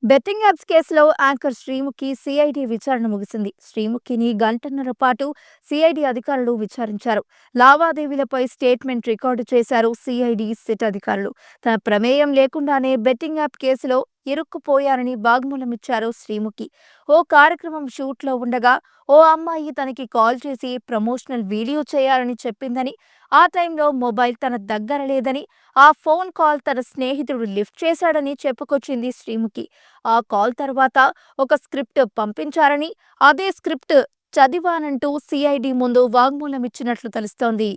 Betting apps కేసులో anchor Sreemukhi CID విచారణ ముగిసింది. శ్రీముఖిని గంటన్నర పాటు సిఐడి అధికారులు విచారించారు. లావాదేవీలపై స్టేట్మెంట్ రికార్డు చేశారు సిఐడి సిట్ అధికారులు. తన ప్రమేయం లేకుండానే బెట్టింగ్ యాప్ కేసులో ఇరుక్కుపోయారని వాగ్మూలమిచ్చారు శ్రీముఖి. ఓ కార్యక్రమం షూట్లో ఉండగా ఓ అమ్మాయి తనకి కాల్ చేసి ప్రమోషనల్ వీడియో చేయాలని చెప్పిందని, ఆ టైంలో మొబైల్ తన దగ్గర లేదని, ఆ ఫోన్ కాల్ తన స్నేహితుడు లిఫ్ట్ చేశాడని చెప్పుకొచ్చింది శ్రీముఖి. ఆ కాల్ తర్వాత ఒక స్క్రిప్ట్ పంపించారని, అదే స్క్రిప్ట్ చదివానంటూ సిఐడి ముందు వాగ్మూలమిచ్చినట్లు తెలుస్తోంది.